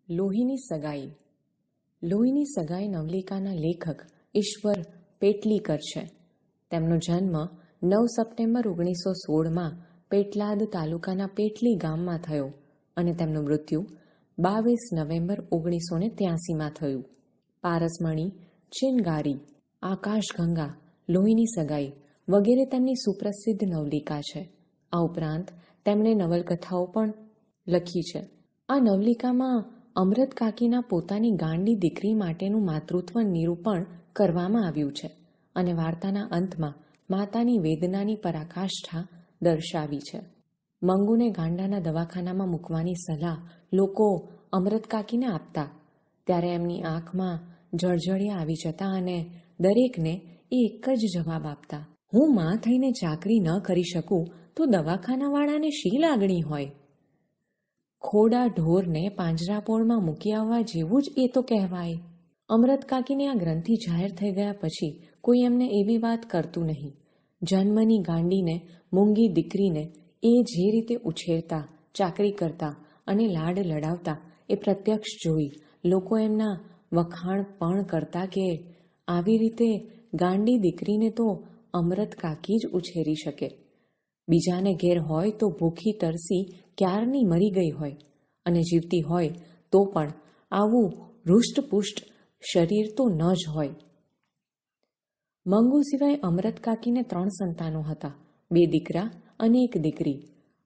લોહીની સગાઈ. લોહીની સગાઈ નવલિકાના લેખક ઈશ્વર પેટલીકર છે. તેમનો જન્મ 9 સપ્ટેમ્બર 1916માં પેટલાદ તાલુકાના પેટલી ગામમાં થયો અને તેમનું મૃત્યુ 22 નવેમ્બર 1983માં થયું. પારસમણી, ચિનગારી, આકાશગંગા, લોહીની સગાઈ વગેરે તેમની સુપ્રસિદ્ધ નવલિકા છે. આ ઉપરાંત તેમણે નવલકથાઓ પણ લખી છે. આ નવલિકામાં અમરત કાકીના પોતાની ગાંડી દીકરી માટેનું માતૃત્વ નિરૂપણ કરવામાં આવ્યું છે અને વાર્તાના અંતમાં માતાની વેદનાની પરાકાષ્ઠા દર્શાવી છે. મંગુને ગાંડાના દવાખાનામાં મૂકવાની સલાહ લોકો અમરત કાકીને આપતા ત્યારે એમની આંખમાં જળજળિયા આવી જતા અને દરેકને એ એક જ જવાબ આપતા, હું માં થઈને ચાકરી ન કરી શકું તો દવાખાનાવાળાને શી લાગણી હોય? ખોડા ઢોરને પાંજરાપોળમાં મૂકી આવવા જેવું જ એ તો કહેવાય. અમરત કાકીને આ ગ્રંથિ જાહેર થઈ ગયા પછી કોઈ એમને એવી વાત કરતું નહીં. જન્મની ગાંડીને, મૂંગી દીકરીને એ જે રીતે ઉછેરતા, ચાકરી કરતા અને લાડ લડાવતા એ પ્રત્યક્ષ જોઈ લોકો એમના વખાણ પણ કરતા કે આવી રીતે ગાંડી દીકરીને તો અમરત કાકી જ ઉછેરી શકે. બીજાને ઘેર હોય તો ભૂખી તરસી ક્યારની મરી ગઈ હોય અને જીવતી હોય તો પણ આવું હૃષ્ટપુષ્ટ શરીર તો ન જ હોય. મંગુ સિવાય અમરત કાકીને 3 સંતાનો હતા, 2 દીકરા અને 1 દીકરી.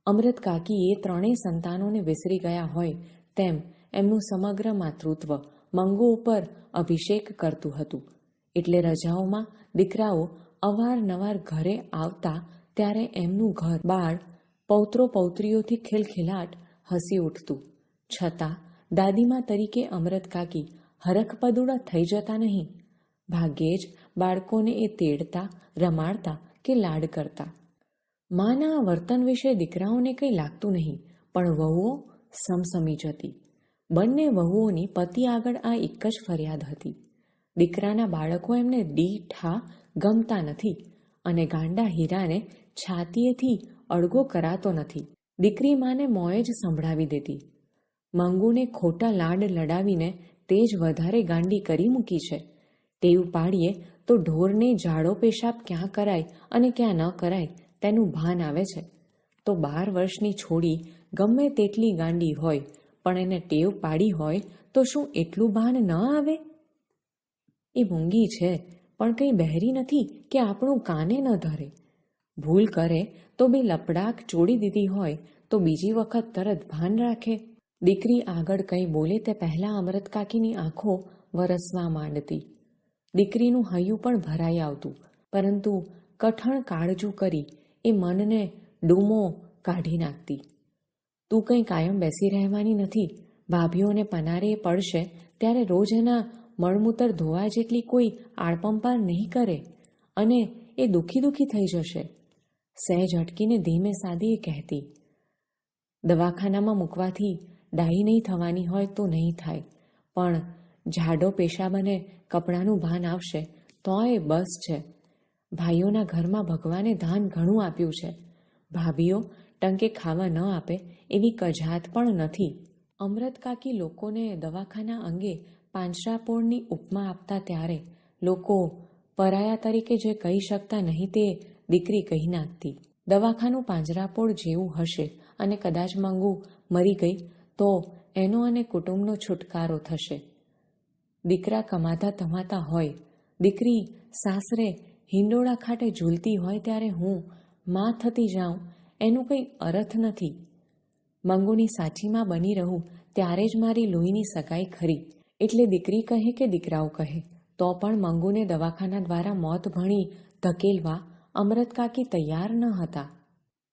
અમરત કાકી એ 3 સંતાનોને વિસરી ગયા હોય તેમ એમનું સમગ્ર માતૃત્વ મંગુ ઉપર અભિષેક કરતું હતું. એટલે રજાઓમાં દીકરાઓ અવારનવાર ઘરે આવતા ત્યારે એમનું ઘર બાળ પૌત્રો પૌત્રીઓથી ખિલખિલાટ હસી ઉઠતું. છતાં દાદીમા તરીકે અમરત કાકી હરખપદુડા થઈ જતા નહીં. ભાગ્યે જ બાળકોને એ તેડતા, રમાડતા કે લાડ કરતા. માના આ વર્તન વિશે દીકરાઓને કંઈ લાગતું નહીં, પણ વહુઓ સમસમી જતી. બંને વહુઓની પતિ આગળ આ એક જ ફરિયાદ હતી, દીકરાના બાળકો એમને દીઠા ગમતા નથી અને ગાંડા હીરાને છાતીએથી અળગો કરાતો નથી. દીકરી માને મોંએ જ સંભળાવી દેતી, મંગુને ખોટા લાડ લડાવીને તે જ વધારે ગાંડી કરી મૂકી છે. ટેવ પાડીએ તો ઢોરને જાડો પેશાબ ક્યાં કરાય અને ક્યાં ન કરાય તેનું ભાન આવે છે. તો 12 વર્ષની છોડી ગમે તેટલી ગાંડી હોય પણ એને ટેવ પાડી હોય તો શું એટલું ભાન ન આવે? એ મૂંગી છે પણ કંઈ બહેરી નથી કે આપણું કાને ન ધરે. ભૂલ કરે તો 2 લપડાક ચોડી દીધી હોય તો બીજી વખત તરત ભાન રાખે. દીકરી આગળ કંઈ બોલે તે પહેલાં અમરત કાકીની આંખો વરસવા માંડતી. દીકરીનું હૈયું પણ ભરાઈ આવતું, પરંતુ કઠણ કાળજું કરી એ મનને ડૂમો કાઢી નાખતી. તું કંઈ કાયમ બેસી રહેવાની નથી. ભાભીઓને પનારે પડશે ત્યારે રોજ એના મળમૂતર ધોવા જેટલી કોઈ આળપંપાર નહીં કરે અને એ દુઃખી થઈ જશે. સહેજ અટકીને ધીમે સાદી એ કહેતી, દવાખાનામાં મૂકવાથી ડાહી નહીં થવાની હોય તો નહીં થાય, પણ જાડો પેશાબ અને કપડાનું ભાન આવશે તોય બસ છે. ભાઈઓના ઘરમાં ભગવાને ધાન ઘણું આપ્યું છે. ભાભીઓ ટંકે ખાવા ન આપે એવી કજાત પણ નથી. અમરત કાકી લોકોને દવાખાના અંગે પાંજરાપોળની ઉપમા આપતા ત્યારે લોકો પરાયા તરીકે જે કહી શકતા નહીં તે દીકરી કહી નાખતી. દવાખાનું પાંજરાપોળ જેવું હશે અને કદાચ મંગુ મરી ગઈ તો એનો અને કુટુંબનો છુટકારો થશે. દીકરા કમાતા ધમાતા હોય, દીકરી સાસરે હિંડોળા ખાટે ઝૂલતી હોય ત્યારે હું માં થતી જાઉં એનું કંઈ અર્થ નથી. મંગુની સાચીમાં બની રહું ત્યારે જ મારી લોહીની સગાઈ ખરી. એટલે દીકરી કહે કે દીકરાઓ કહે તો પણ મંગુને દવાખાના દ્વારા મોત ભણી ધકેલવા અમરત કાકી તૈયાર ન હતા.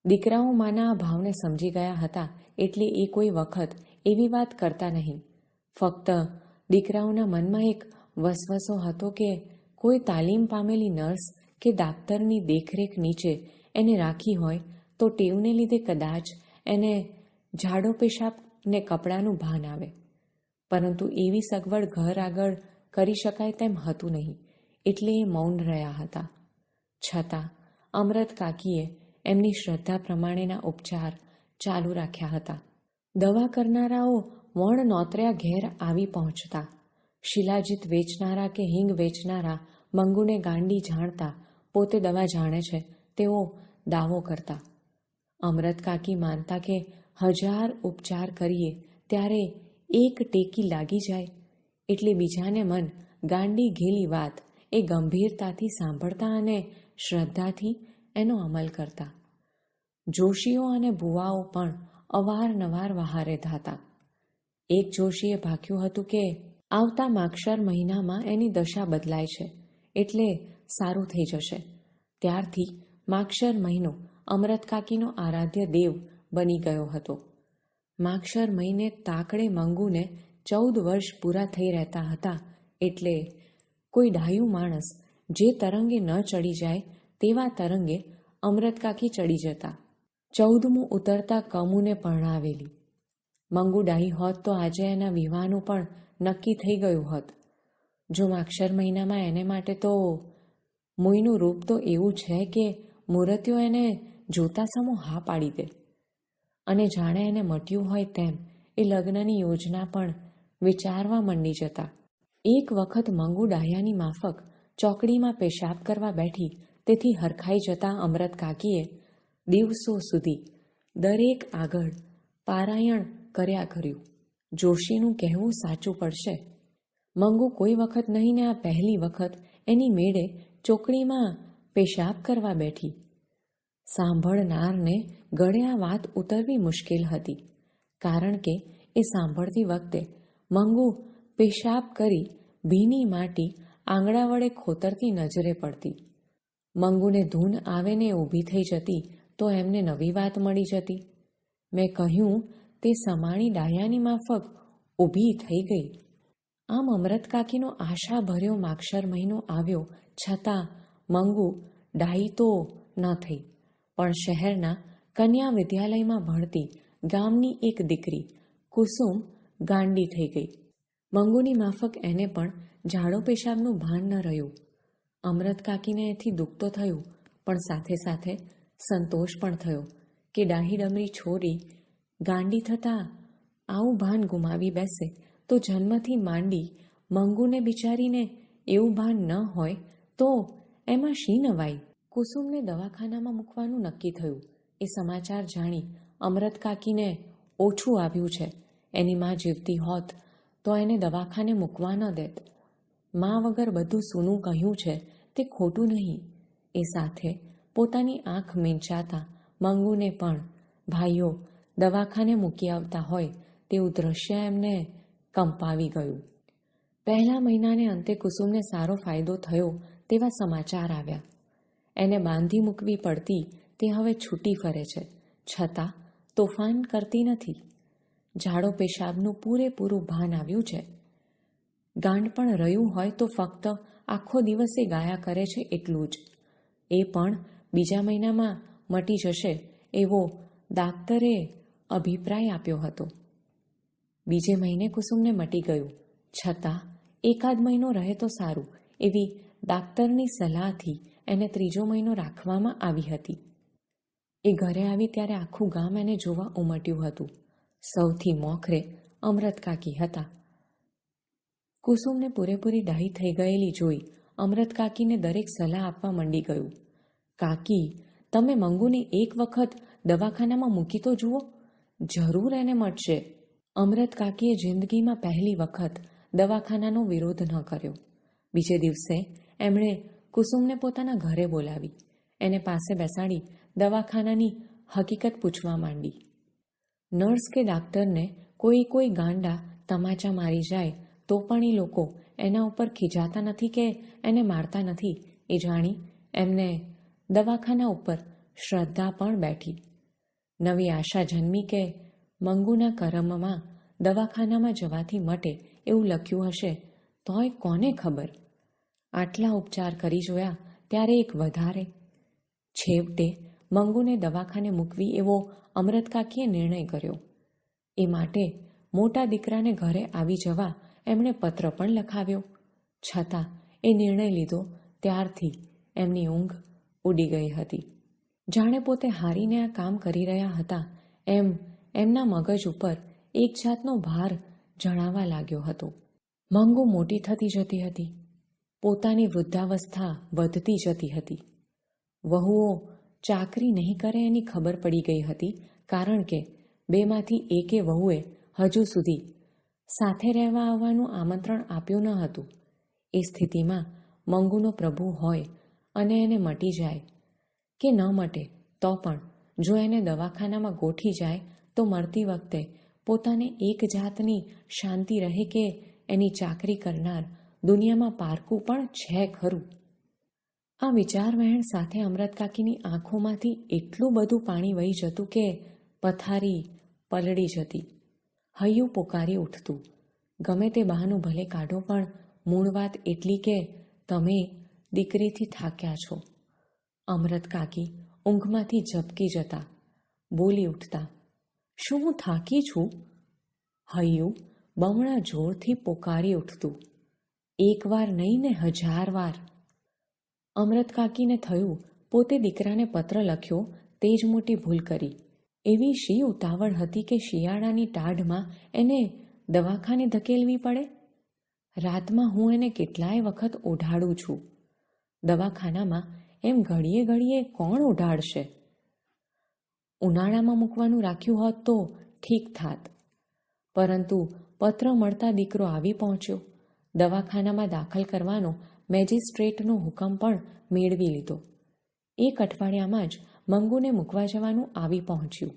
દીકરાઓ માના આ ભાવને સમજી ગયા હતા એટલે એ કોઈ વખત એવી વાત કરતા નહીં. ફક્ત દીકરાઓના મનમાં એક વસવસો હતો કે કોઈ તાલીમ પામેલી નર્સ કે દાક્તરની દેખરેખ નીચે એને રાખી હોય તો ટેવને લીધે કદાચ એને જાડો પેશાબ ને કપડાનું ભાન આવે. પરંતુ એવી સગવડ ઘર આગળ કરી શકાય તેમ હતું નહીં, એટલે એ મૌન રહ્યા હતા. છતાં અમરત કાકીએ એમની શ્રદ્ધા પ્રમાણેના ઉપચાર ચાલુ રાખ્યા હતા. દવા કરનારાઓ વણ નોતર્યા ઘેર આવી પહોંચતા શિલાજીત વેચનારા કે હિંગ વેચનારા મંગુને ગાંડી જાણતા પોતે દવા જાણે છે તેવો દાવો કરતા. અમરત કાકી માનતા કે 1000 ઉપચાર કરીએ ત્યારે એક ટેકી લાગી જાય એટલે બીજાને મન ગાંડી ઘેલી વાત એ ગંભીરતાથી સાંભળતા અને શ્રદ્ધાથી એનો અમલ કરતા. જોશીઓ અને ભુવાઓ પણ અવારનવાર વહારે ધાતા. એક જોશીએ ભાખ્યું હતું કે આવતા માગશર મહિનામાં એની દશા બદલાય છે એટલે સારું થઈ જશે. ત્યારથી માગશર મહિનો અમરત કાકીનો આરાધ્ય દેવ બની ગયો હતો. માગશર મહિને તાકડે મંગુને 14 વર્ષ પૂરા થઈ રહેતા હતા એટલે કોઈ ડાયું માણસ જે તરંગે ન ચડી જાય તેવા તરંગે અમરત કાકી ચડી જતા. 14મું ઉતરતા કમુને પરણાવેલી. મંગુ ડાહી હોત તો આજે એના વિવાહનું પણ નક્કી થઈ ગયું હોત. જો માગશર મહિનામાં એને માટે તો મુઈનું રૂપ તો એવું છે કે મૂર્તિઓ એને જોતા સમો હા પાડી દે અને જાણે એને મટ્યું હોય તેમ એ લગ્નની યોજના પણ વિચારવા મંડી જતા. એક વખત મંગુ ડાહ્યાની માફક ચોકડીમાં પેશાબ કરવા બેઠી તેથી હરખાઈ જતા અમરત કાકીએ દિવસો સુધી દરેક આગળ પારાયણ કર્યા કર્યું. જોશીનું કહેવું સાચું પડશે. મંગુ કોઈ વખત નહીં ને આ પહેલી વખત એની મેળે ચોકડીમાં પેશાબ કરવા બેઠી. સાંભળનારને ગળે આ વાત ઉતરવી મુશ્કેલ હતી કારણ કે એ સાંભળતી વખતે મંગુ પેશાબ કરી ભીની માટી આંગળા વડે ખોતરતી નજરે પડતી. મંગુને ધૂન આવે ને ઊભી થઈ જતી તો એમને નવી વાત મળી જતી. મેં કહ્યું તે સમાણી ડાયાની માફક ઊભી થઈ ગઈ. આમ અમરત કાકીનો આશાભર્યો માગશર મહિનો આવ્યો છતાં મંગુ ડાહી તો ન થઈ, પણ શહેરના કન્યા વિદ્યાલયમાં ભણતી ગામની એક દીકરી કુસુમ ગાંડી થઈ ગઈ. મંગુની માફક એને પણ ઝાડો પેશાબનું ભાન ન રહ્યું. અમરત કાકીને એથી દુઃખ તો થયું પણ સાથે સાથે સંતોષ પણ થયો કે ડાહી ડમરી છોરી ગાંડી થતાં આવું ભાન ગુમાવી બેસે તો જન્મથી માંડી મંગુને બિચારીને એવું ભાન ન હોય તો એમાં શી નવાઈ. કુસુમને દવાખાનામાં મૂકવાનું નક્કી થયું. એ સમાચાર જાણી અમરત કાકીને ઓછું આવ્યું છે. એની માં જીવતી હોત તો એને દવાખાને મૂકવા ન દેત. માં વગર બધું સૂનું કહ્યું છે તે ખોટું નહીં. એ સાથે પોતાની આંખ મીંચાતા મંગુને પણ ભાઈઓ દવાખાને મૂકી આવતા હોય તેવું દ્રશ્ય એમને કંપાવી ગયું. પહેલા મહિનાને અંતે કુસુમને સારો ફાયદો થયો તેવા સમાચાર આવ્યા. એને બાંધી મૂકવી પડતી તે હવે છૂટી ફરે છે છતાં તોફાન કરતી નથી. ઝાડો પેશાબનું પૂરેપૂરું ભાન આવ્યું છે. ગાંડ પણ રહ્યું હોય તો ફક્ત આખો દિવસે ગાયા કરે છે એટલું જ. એ પણ બીજા મહિનામાં મટી જશે એવો દાક્તરે અભિપ્રાય આપ્યો હતો. બીજે મહિને કુસુમને મટી ગયું છતાં એકાદ મહિનો રહે તો સારું એવી દાક્તરની સલાહથી એને 3જો મહિનો રાખવામાં આવી હતી. એ ઘરે આવી ત્યારે આખું ગામ એને જોવા ઉમટ્યું હતું. સૌથી મોખરે અમરત કાકી હતા. કુસુમને પૂરેપૂરી ડાહી થઈ ગયેલી જોઈ અમરત કાકીને દરેક સલાહ આપવા માંડી ગયું. કાકી, તમે મંગુને એક વખત દવાખાનામાં મૂકી તો જુઓ, જરૂર એને મટશે. અમરત કાકીએ જિંદગીમાં પહેલી વખત દવાખાનાનો વિરોધ ન કર્યો. બીજે દિવસે એમણે કુસુમને પોતાના ઘરે બોલાવી એને પાસે બેસાડી દવાખાનાની હકીકત પૂછવા માંડી. નર્સ કે ડાક્ટરને કોઈ ગાંડા તમાચા મારી જાય તો પણ એ લોકો એના ઉપર ખીજાતા નથી કે એને મારતા નથી એ જાણી એમને દવાખાના ઉપર શ્રદ્ધા પણ બેઠી. નવી આશા જન્મી કે મંગુના કરમમાં દવાખાનામાં જવાથી મટે એવું લખ્યું હશે તોય કોને ખબર. આટલા ઉપચાર કરી જોયા ત્યારે એક વધારે. છેવટે મંગુને દવાખાને મૂકવી એવો અમરત કાકીએ નિર્ણય કર્યો. એ માટે મોટા દીકરાને ઘરે આવી જવા એમણે પત્ર પણ લખાવ્યો. છતાં એ નિર્ણય લીધો ત્યારથી એમની ઊંઘ ઉડી ગઈ હતી. જાણે પોતે હારીને આ કામ કરી રહ્યા હતા એમ એમના મગજ ઉપર એક જાતનો ભાર જણાવા લાગ્યો હતો. મંગુ મોટી થતી જતી હતી. પોતાની વૃદ્ધાવસ્થા વધતી જતી હતી. વહુઓ ચાકરી નહીં કરે એની ખબર પડી ગઈ હતી, કારણ કે બેમાંથી એકે વહુએ હજુ સુધી સાથે રહેવા આવવાનું આમંત્રણ આપ્યું ન હતું. એ સ્થિતિમાં મંગુનો પ્રભુ હોય અને એને મટી જાય કે ન મટે તો પણ જો એને દવાખાનામાં ગોઠી જાય તો મળતી વખતે પોતાને એક જાતની શાંતિ રહે કે એની ચાકરી કરનાર દુનિયામાં પારકું પણ છે ખરું. આ વિચારવહેણ સાથે અમૃતકાકીની આંખોમાંથી એટલું બધું પાણી વહી જતું કે પથારી પલળી જતી. હૈયું પોકારી ઉઠતું. ગમે તે બહાનું ભલે કાઢો, પણ મૂળ વાત એટલી કે તમે દીકરીથી થાક્યા છો. અમૃતકાકી ઊંઘમાંથી ઝબકી જતા બોલી ઉઠતા, શું હું થાકી છું? હૈયું બમણા જોરથી પોકારી ઉઠતું. એક વાર નહીં ને 1000 વાર. અમૃતકાકીને થયું પોતે દીકરાને પત્ર લખ્યો તે જ મોટી ભૂલ કરી. એવી શી ઉતાવળ હતી કે શિયાળાની ટાઢમાં એને દવાખાને ધકેલવી પડે? રાતમાં હું એને કેટલાય વખત ઓઢાડું છું. દવાખાનામાં એમ ઘડીએ ઘડીએ કોણ ઓઢાડશે? ઉનાળામાં મૂકવાનું રાખ્યું હોત તો ઠીક થાત. પરંતુ પત્ર મળતા દીકરો આવી પહોંચ્યો. દવાખાનામાં દાખલ કરવાનો મેજિસ્ટ્રેટનો હુકમ પણ મેળવી લીધો. એક અઠવાડિયામાં જ મંગુને મૂકવા જવાનું આવી પહોંચ્યું.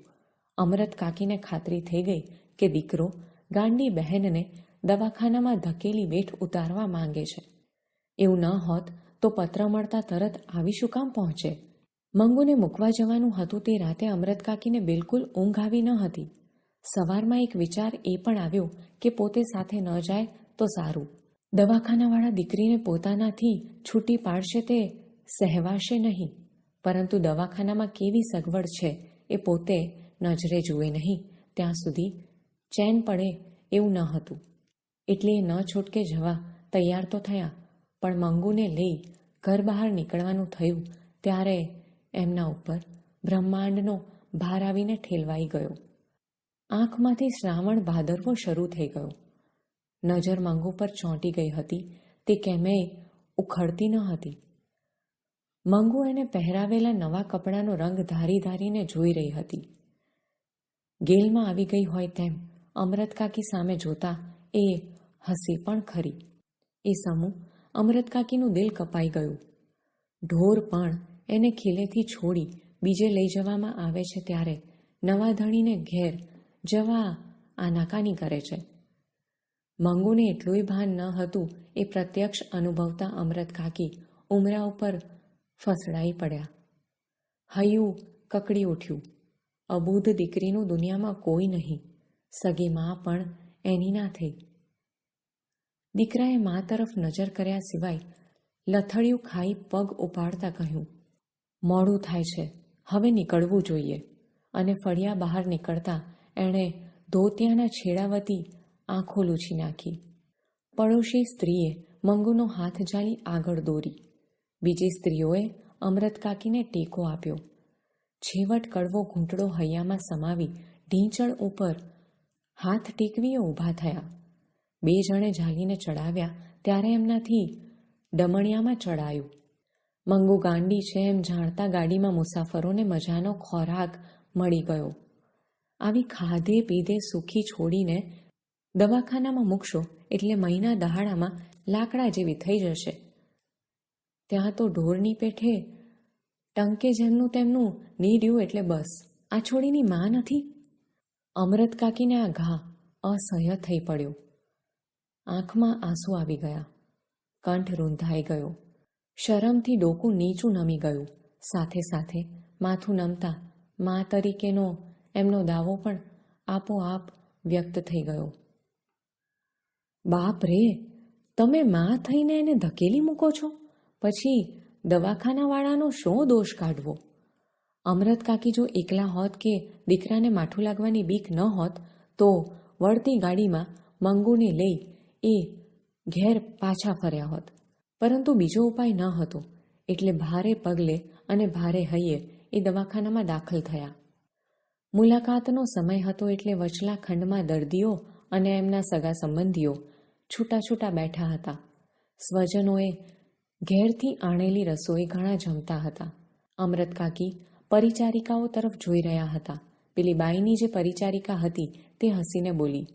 અમૃતકાકીને ખાતરી થઈ ગઈ કે દીકરો ગાંડી બહેનને દવાખાનામાં ધકેલી વેઠ ઉતારવા માંગે છે. એવું ન હોત તો પત્ર મળતા તરત આવી શું કામ પહોંચે? મંગુને મૂકવા જવાનું હતું તે રાતે અમૃતકાકીને બિલકુલ ઊંઘ આવી ન હતી. સવારમાં એક વિચાર એ પણ આવ્યો કે પોતે સાથે ન જાય તો સારું. દવાખાનાવાળા દીકરીને પોતાનાથી છૂટી પાડશે તે સહેવાશે નહીં, પરંતુ દવાખાનામાં કેવી સગવડ છે એ પોતે નજરે જુએ નહીં ત્યાં સુધી ચેન પડે એવું ન હતું. એટલે એ ન છૂટકે જવા તૈયાર તો થયા, પણ મંગુને લઈ ઘર બહાર નીકળવાનું થયું ત્યારે એમના ઉપર બ્રહ્માંડનો ભાર આવીને ઠેલવાઈ ગયો. આંખમાંથી શ્રાવણ ભાદરવો શરૂ થઈ ગયો. નજર મંગુ પર ચોંટી ગઈ હતી. તે કેમેય ઉખડતી ન હતી. મંગુ એને પહેરાવેલા નવા કપડાનો રંગ ધારી ધારીને જોઈ રહી હતી. ગેલમાં આવી ગઈ હોય તેમ અમૃતકાકી સામે જોતા એ હસી પણ ખરી. એ સમૂહ અમૃતકાકીનું દિલ કપાઈ ગયું. ઢોર પણ એને ખીલેથી છોડી બીજે લઈ જવામાં આવે છે ત્યારે નવા ધણીને ઘેર જવા આનાકાની કરે છે. મંગુને એટલુંય ભાન ન હતું એ પ્રત્યક્ષ અનુભવતા અમૃતકાકી ઉમરા ઉપર ફસડાઈ પડ્યા. હૈયું કકડી ઉઠ્યું. અબૂધ દીકરીનું દુનિયામાં કોઈ નહીં. સગી મા પણ એની ના થઈ. દીકરાએ મા તરફ નજર કર્યા સિવાય લથડિયું ખાઈ પગ ઉપાડતા કહ્યું, મોડું થાય છે, હવે નીકળવું જોઈએ. અને ફળિયા બહાર નીકળતા એણે ધોતિયાના છેડા વતી આંખો લૂછી નાખી. પડોશી સ્ત્રીએ મંગુનો હાથ જાળી આગળ દોરી. બીજી સ્ત્રીઓએ અમૃતકાકીને ટેકો આપ્યો. છેવટ કડવો ઘૂંટડો હૈયામાં સમાવી ઢીંચણ ઉપર હાથ ટેકવીએ ઊભા થયા. 2 જણે ઝાલીને ચડાવ્યા ત્યારે એમનાથી ડમણિયામાં ચડાયું. મંગુ ગાંડી છે એમ જાણતા ગાડીમાં મુસાફરોને મજાનો ખોરાક મળી ગયો. આવી ખાધે પીધે સુખી છોડીને દવાખાનામાં મૂકશો એટલે મહિના દહાડામાં લાકડા જેવી થઈ જશે. ત્યાં તો ઢોરની પેઠે ટંકે જેમનું તેમનું નીડ્યું એટલે બસ. આ છોડીની માં નથી? અમૃતકાકીને આ ઘા અસહ્ય થઈ પડ્યો. આંખમાં આંસુ આવી ગયા. કંઠ રૂંધાઈ ગયો. શરમથી ડોકું નીચું નમી ગયું. સાથે સાથે માથું નમતા મા તરીકેનો એમનો દાવો પણ આપોઆપ વ્યક્ત થઈ ગયો. બાપ રે, તમે મા થઈને એને ધકેલી મૂકો છો, પછી દવાખાનાવાળાનો શો દોષ કાઢવો? અમૃતકાકી જો એકલા હોત કે દીકરાને માઠું લાગવાની બીક ન હોત તો વળતી ગાડીમાં મંગુને લઈ એ ઘેર પાછા ફર્યા હોત. પરંતુ બીજો ઉપાય ન હતો એટલે ભારે પગલે અને ભારે હૈયે એ દવાખાનામાં દાખલ થયા. મુલાકાતનો સમય હતો એટલે વચલા ખંડમાં દર્દીઓ અને એમના સગા સંબંધીઓ છૂટા છૂટા બેઠા હતા. સ્વજનોએ ઘેરથી આણેલી રસોઈ ઘણા જમતા હતા. અમૃત કાકી પરિચારિકાઓ તરફ જોઈ રહ્યા હતા. પેલી બાઈની જે પરિચારિકા હતી તે હસીને બોલી,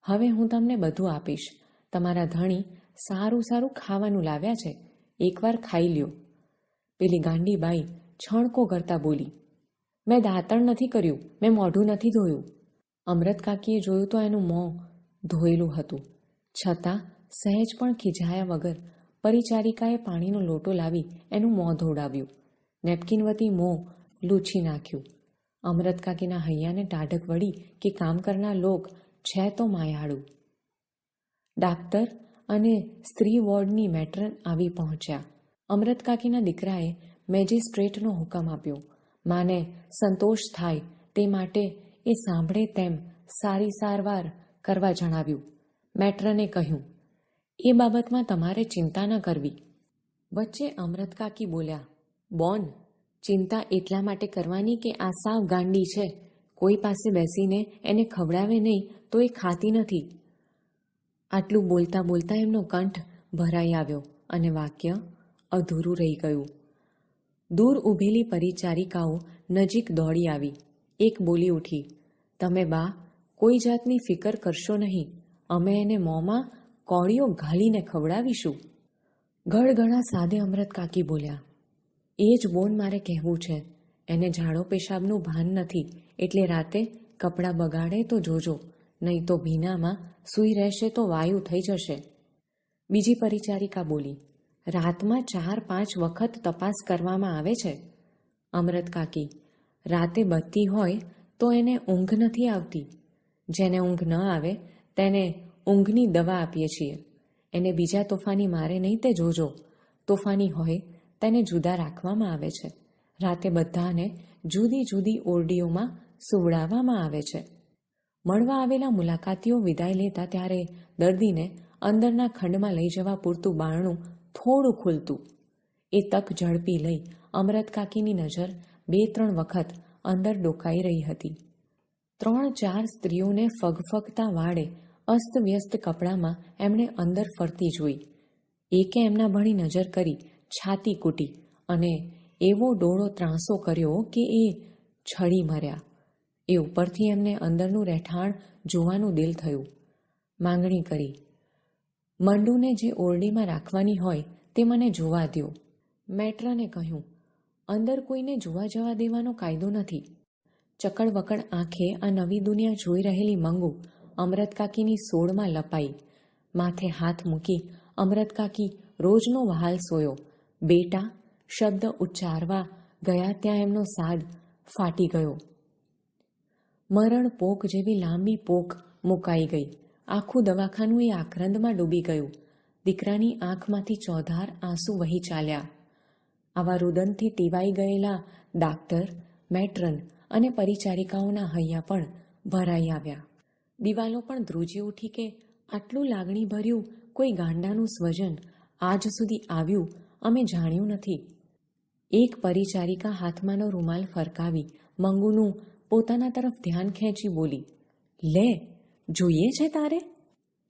હવે હું તમને બધું આપીશ. તમારા ધણી સારું સારું ખાવાનું લાવ્યા છે, એકવાર ખાઈ લ્યો. પેલી ગાંડી બાઈ છણકો કરતા બોલી, મેં દાંતણ નથી કર્યું, મેં મોઢું નથી ધોયું. અમૃત કાકીએ જોયું તો એનું મોં ધોયેલું હતું. છતાં સહેજ પણ ખીજાયા વગર પરિચારિકાએ પાણીનો લોટો લાવી એનું મોં ધોડાવ્યું. નેપકિન વતી મોં લૂછી નાખ્યું. અમૃત કાકીના હૈયાને ટાઢક વળી કે કામ કરનાર લોક છે તો માયાળું. ડાક્ટર અને સ્ત્રી વોર્ડની મેટ્રન આવી પહોંચ્યા. અમૃત કાકીના દીકરાએ મેજિસ્ટ્રેટનો હુકમ આપ્યો. માને સંતોષ થાય તે માટે એ સાંભળે તેમ સારી સારવાર કરવા જણાવ્યું. મેટ્રને કહ્યું, એ બાબતમાં તમારે ચિંતા ન કરવી. વચ્ચે અમૃત કાકી બોલ્યા, બોન, ચિંતા એટલા માટે કરવાની કે આ સાવ ગાંડી છે. કોઈ પાસે બેસીને એને ખવડાવે નહીં તો એ ખાતી નથી. આટલું બોલતા બોલતા એમનો કંઠ ભરાઈ આવ્યો અને વાક્ય અધૂરું રહી ગયું. દૂર ઊભેલી પરિચારિકાઓ નજીક દોડી આવી. એક બોલી ઉઠી, તમે બા કોઈ જાતની ફિકર કરશો નહીં, અમે એને મોંમાં કોળીઓ ઘાલીને ખવડાવીશું. ગળગળા સાદે અમૃત કાકી બોલ્યા, એ જ બોન મારે કહેવું છે. એને ઝાડો પેશાબનું ભાન નથી એટલે રાતે કપડાં બગાડે તો જોજો, નહીં તો ભીનામાં સૂઈ રહેશે તો વાયુ થઈ જશે. બીજી પરિચારિકા બોલી, રાતમાં 4-5 વખત તપાસ કરવામાં આવે છે. અમૃત કાકી, રાતે બત્તી હોય તો એને ઊંઘ નથી આવતી. જેને ઊંઘ ન આવે તેને ઊંઘની દવા આપીએ છીએ. એને બીજા તોફાની મારે નહીં તે જોજો. તોફાની હોય તેને જુદા રાખવામાં આવે છે. રાતે બધાને જુદી જુદી ઓરડીઓમાં સુવડાવવામાં આવે છે. મળવા આવેલા મુલાકાતીઓ વિદાય લેતા ત્યારે દર્દીને અંદરના ખંડમાં લઈ જવા પૂરતું બારણું થોડું ખુલતું. એ તક ઝડપી લઈ અમૃત કાકીની નજર 2-3 વખત અંદર ડોકાઈ રહી હતી. 3-4 સ્ત્રીઓને ફગફગતા વાળે અસ્તવ્યસ્ત કપડામાં એમણે અંદર ફરતી જોઈ. એકે એમના ભણી નજર કરી છાતી કૂટી અને એવો ડોળો ત્રાંસો કર્યો કે એ છળી મર્યા. એ ઉપરથી એમને અંદરનું રહેઠાણ જોવાનું દિલ થયું. માંગણી કરી, મંડુને જે ઓરડીમાં રાખવાની હોય તે મને જોવા દ્યો. મેટ્રને કહ્યું, અંદર કોઈને જોવા જવા દેવાનો કાયદો નથી. ચકડવકડ આંખે આ નવી દુનિયા જોઈ રહેલી મંગુ અમૃત કાકીની સોળમાં લપાઈ. માથે હાથ મૂકી અમૃત કાકી રોજનો વહાલ સોયો. બેટા શબ્દ ઉચ્ચારવા ગયા ત્યાં એમનો સાદ ફાટી ગયો. મરણ પોક જેવી લાંબી પોક મુકાઈ ગઈ. આખું દવાખાનું એ આક્રંદમાં ડૂબી ગયું. દીકરાની આંખમાંથી ચોધાર આંસુ વહી ચાલ્યા. આવા રુદનથી ટીવાઈ ગયેલા ડાક્ટર, મેટ્રન અને પરિચારિકાઓના હૈયા પણ ભરાઈ આવ્યા. દિવાલો પણ ધ્રુજી ઉઠી કે આટલું લાગણીભર્યું કોઈ ગાંડાનું સ્વજન આજ સુધી આવ્યું અમે જાણ્યું નથી. એક પરિચારિકા હાથમાંનો રૂમાલ ફરકાવી મંગુનું પોતાના તરફ ધ્યાન ખેંચી બોલી, લે, જોઈએ છે તારે?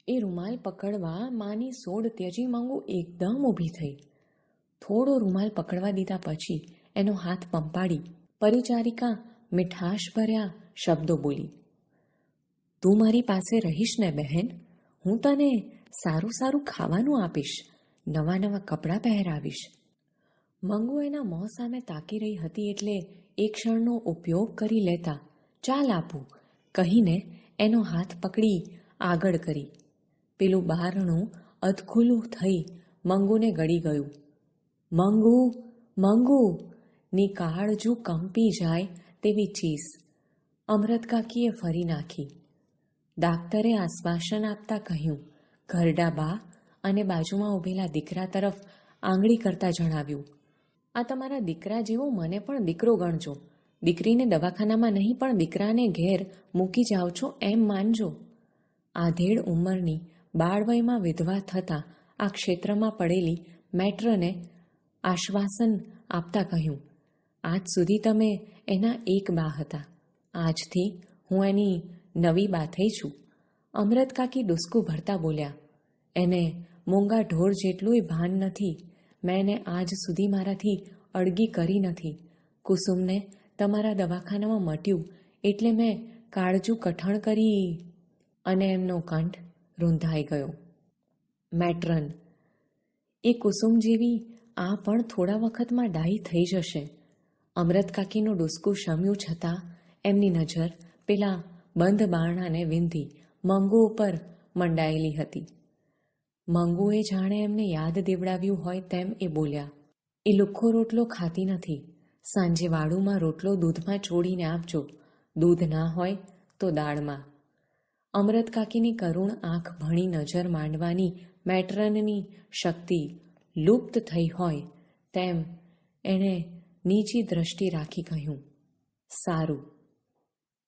એ રૂમાલ પકડવા માની સોડ ત્યજી મંગુ એકદમ ઊભી થઈ. થોડો રૂમાલ પકડવા દીધા પછી એનો હાથ પંપાડી પરિચારિકા મીઠાશ ભર્યા શબ્દો બોલી, તું મારી પાસે રહીશ ને બહેન? હું તને સારું સારું ખાવાનું આપીશ, નવા નવા કપડાં પહેરાવીશ. મંગુ એના મોં સામે તાકી રહી હતી એટલે એ ક્ષણનો ઉપયોગ કરી લેતા ચાલ આપું કહીને એનો હાથ પકડી આગળ કરી. પેલું બારણું અધખુલ્લું થઈ મંગુને ગળી ગયું. મંગુ, મંગુ ની કાળજું કંપી જાય તેવી ચીસ અમૃત કાકીએ ફરી નાખી. ડાક્ટરે આશ્વાસન આપતા કહ્યું, ઘરડા બા અને બાજુમાં ઊભેલા દીકરા તરફ આંગળી કરતા જણાવ્યું, આ તમારા દીકરા જેવો મને પણ દીકરો ગણજો. દીકરીને દવાખાનામાં નહીં પણ દીકરાને ઘેર મૂકી જાઓ છો એમ માનજો. આધેડ ઉંમરની બાળવયમાં વિધવા થતાં આ ક્ષેત્રમાં પડેલી મેટ્રને આશ્વાસન આપતા કહ્યું, આજ સુધી તમે એના એક બા હતા, આજથી હું એની નવી બાથઈ છું. અમરત કાકી ડૂસકું ભરતા બોલ્યા. એને મૂંગા ઢોર જેટલુંય ભાન નથી. મેં એને આજ સુધી મારાથી અડગી કરી નથી. કુસુમને તમારા દવાખાનામાં મટ્યું એટલે મેં કાળજું કઠણ કરી. અને એમનો કંઠ રૂંધાઈ ગયો. મેટ્રન, એ કુસુમ જેવી આ પણ થોડા વખતમાં ડાહી થઈ જશે. અમરત કાકીનું ડૂસકું શમ્યું છતાં એમની નજર પેલા બંધ બારણાને વીંધી મંગુ ઉપર મંડાયેલી હતી. મંગુએ જાણે એમને યાદ દેવડાવ્યું હોય તેમ એ બોલ્યા. એ લુખ્ખો રોટલો ખાતી નથી. સાંજે વાડુમાં રોટલો દૂધમાં ચોળીને આપજો. દૂધ ના હોય તો દાળમાં. અમરત કાકીની કરુણ આંખ ભણી નજર માંડવાની મેટ્રનની શક્તિ લુપ્ત થઈ હોય તેમ એણે નીચી દ્રષ્ટિ રાખી કહ્યું, સારું.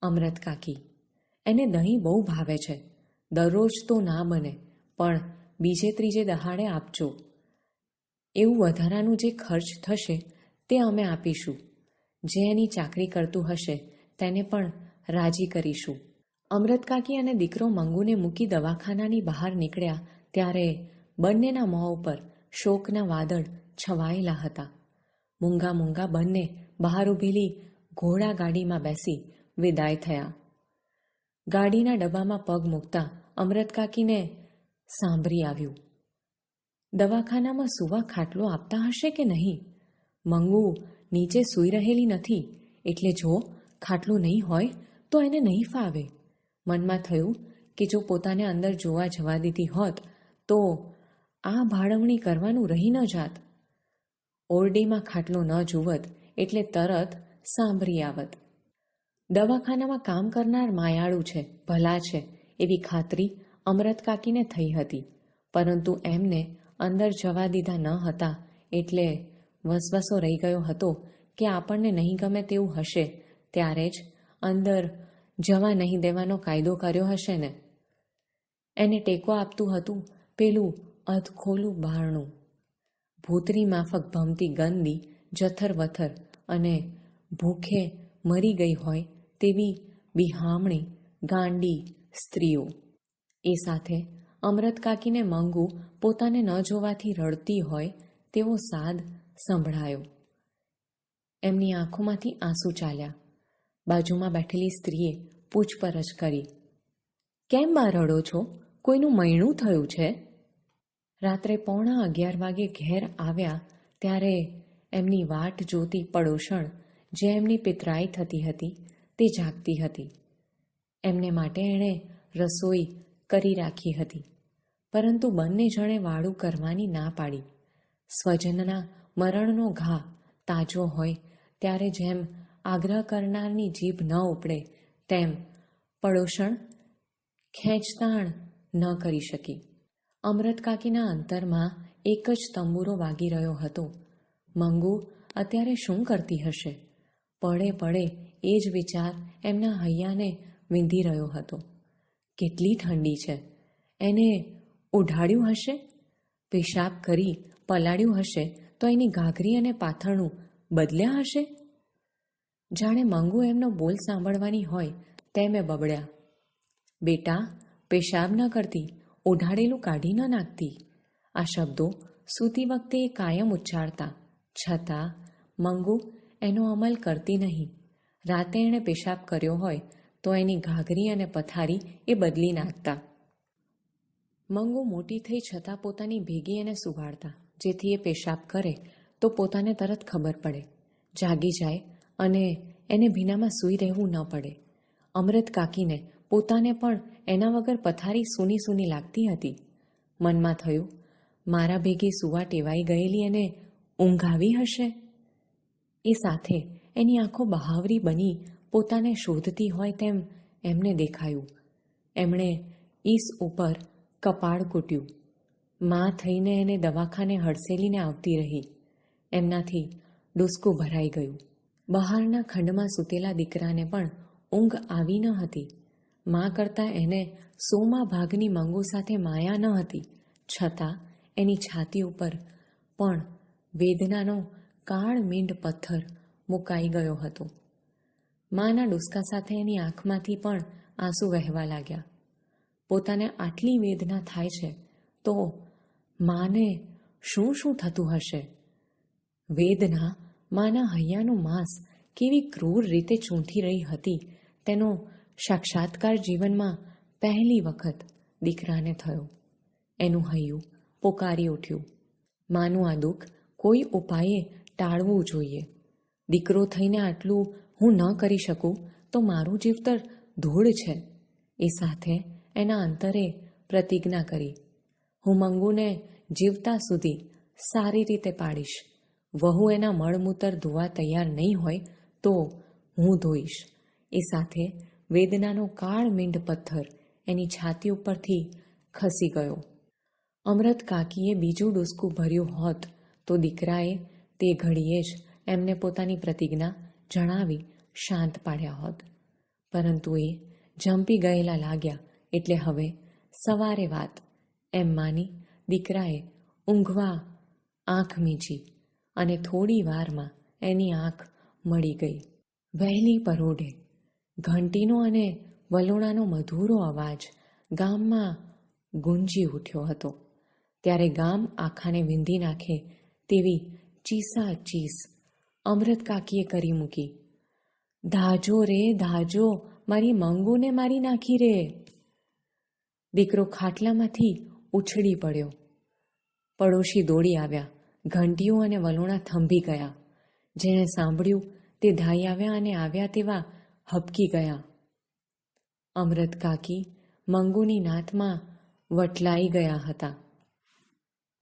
અમરત કાકી, એને દહીં બહુ ભાવે છે. દરરોજ તો ના બને, પણ બીજે ત્રીજે દહાડે આપજો. એવું વધારાનું જે ખર્ચ થશે તે અમે આપીશું. જે એની ચાકરી કરતું હશે તેને પણ રાજી કરીશું. અમરત કાકી અને દીકરો મંગુને મૂકી દવાખાનાની બહાર નીકળ્યા ત્યારે બંનેના મોં ઉપર શોકના વાદળ છવાયેલા હતા. મૂંગા મૂંગા બંને બહાર ઊભેલી ઘોડા ગાડીમાં બેસી વિદાય થયા. ગાડીના ડબ્બામાં પગ મૂકતા અમરત કાકીને સાંભળી આવ્યું. દવાખાનામાં સૂવા ખાટલો આપતા હશે કે નહીં? મંગુ નીચે સૂઈ રહેલી નથી, એટલે જો ખાટલું નહીં હોય તો એને નહીં ફાવે. મનમાં થયું કે જો પોતાને અંદર જોવા જવા દીધી હોત તો આ ભાળવણી કરવાનું રહી ન જાત. ઓરડીમાં ખાટલો ન જુવત એટલે તરત સાંભળી આવત. દવાખાનામાં કામ કરનાર માયાળુ છે, ભલા છે એવી ખાતરી અમરત કાકીને થઈ હતી, પરંતુ એમને અંદર જવા દીધા ન હતા એટલે વસવસો રહી ગયો હતો કે આપણને નહીં ગમે તેવું હશે ત્યારે જ અંદર જવા નહીં દેવાનો કાયદો કર્યો હશે ને. એને ટેકો આપતું હતું પેલું અધખોલું બારણું. ભૂતરી માફક ભમતી ગંદી જથર વથર અને ભૂખે મરી ગઈ હોય તેવી બિહામણી ગાંડી સ્ત્રીઓ. એ સાથે અમરત કાકીને મંગુ પોતાને ન જોવાથી રડતી હોય તેવો સાદ સંભળાયો. એમની આંખોમાંથી આંસુ ચાલ્યા. બાજુમાં બેઠેલી સ્ત્રીએ પૂછપરછ કરી, કેમ બા રડો છો? કોઈનું મૈણું થયું છે? રાત્રે 11:15 વાગે ઘેર આવ્યા ત્યારે એમની વાટ જોતી પડોશણ જે એમની પિતરાઈ થતી હતી તે જાગતી હતી. એમને માટે એણે રસોઈ કરી રાખી હતી, પરંતુ બંને જણે વાળું કરવાની ના પાડી. સ્વજનના મરણનો ઘા તાજો હોય ત્યારે જેમ આગ્રહ કરનારની જીભ ન ઉપડે તેમ પડોશણ ખેંચતાણ ન કરી શકી. અમરત કાકીના અંતરમાં એક જ તંબુરો વાગી રહ્યો હતો. મંગુ અત્યારે શું કરતી હશે? પડે પડે એ જ વિચાર એમના હૈયાને વીંધી રહ્યો હતો. કેટલી ઠંડી છે! એને ઉઢાડ્યું હશે? પેશાબ કરી પલાળ્યું હશે તો એની ઘાઘરી અને પાથરણું બદલ્યા હશે? જાણે મંગુ એમનો બોલ સાંભળવાની હોય તેમે બબડ્યા, બેટા, પેશાબ ન કરતી, ઓઢાડેલું કાઢી ન નાખતી. આ શબ્દો સૂતી વખતે એ કાયમ ઉચ્ચારતા, છતાં મંગુ એનો અમલ કરતી નહીં. રાતે એણે પેશાબ કર્યો હોય તો એની ઘાઘરી અને પથારી એ બદલી નાખતા. મંગુ મોટી થઈ છતાં પોતાની ભેગી એને સુવાડતા, જેથી એ પેશાબ કરે તો પોતાને તરત ખબર પડે, જાગી જાય અને એને ભીનામાં સૂઈ રહેવું ન પડે. અમરત કાકીને પોતાને પણ એના વગર પથારી સૂની સૂની લાગતી હતી. મનમાં થયું, મારા ભેગી સુવા ટેવાઈ ગયેલી એને ઊંઘ આવી હશે. એ સાથે એની આંખો બહાવરી બની પોતાને શોધતી હોય તેમ એમને દેખાયું. એમણે ઈસ ઉપર કપાળ કૂટ્યું. માં થઈને એને દવાખાને હડસેલીને આવતી રહી. એમનાથી ડૂસકું ભરાઈ ગયું. બહારના ખંડમાં સૂતેલા દીકરાને પણ ઊંઘ આવી ન હતી. માં કરતાં એને 100મા ભાગની મંગુ સાથે માયા ન હતી, છતાં એની છાતી ઉપર પણ વેદનાનો કાળ મીંડ પથ્થર મુકાઈ ગયો હતો. માના ડુસકા સાથે એની આંખમાંથી પણ આંસુ વહેવા લાગ્યા. પોતાને આટલી વેદના થાય છે તો માને શું શું થતું હશે? વેદના માના હૈયાનું માંસ કેવી ક્રૂર રીતે ચૂંથી રહી હતી તેનો સાક્ષાત્કાર જીવનમાં પહેલી વખત દીકરાને થયો. એનું હૈયું પોકારી ઉઠ્યું, માનું આ દુઃખ કોઈ ઉપાયે ટાળવું જોઈએ. દીકરો થઈને આટલું હું ન કરી શકું તો મારું જીવતર ધૂળ છે. એ સાથે એના અંતરે પ્રતિજ્ઞા કરી, હું મંગુને જીવતા સુધી સારી રીતે પાડીશ. વહુ એના મળમૂતર ધોવા તૈયાર નહીં હોય તો હું ધોઈશ. એ સાથે વેદનાનો કાળ મીંડ પથ્થર એની છાતી ઉપરથી ખસી ગયો. અમરત કાકીએ બીજું ડૂસકું ભર્યું હોત તો દીકરાએ તે ઘડીએ જ એમને પોતાની પ્રતિજ્ઞા જણાવી શાંત પાડ્યા હોત. પરંતુ એ ઝંપી ગયેલા લાગ્યા એટલે હવે સવારે વાત એમ માની દીકરાએ ઊંઘવા આંખ મીચી અને થોડી વારમાં એની આંખ મળી ગઈ. વહેલી પરોઢે ઘંટીનો અને વલોણાનો મધુરો અવાજ ગામમાં ગુંજી ઉઠ્યો હતો. ત્યારે ગામ આખાને વિંધી નાખે તેવી ચીસા ચીસ અમરત કાકીએ કરી મૂકી. ધાજો રે ધાજો, મારી મંગુને મારી નાખી રે. દીકરો ખાટલામાંથી ઉછળી પડ્યો. પડોશી દોડી આવ્યા. ઘંટીઓ અને વલોણા થંભી ગયા. જેણે સાંભળ્યું તે ધાઈ આવ્યા અને આવ્યા તેવા હબકી ગયા. અમરત કાકી મંગુની નાતમાં વટલાઈ ગયા હતા.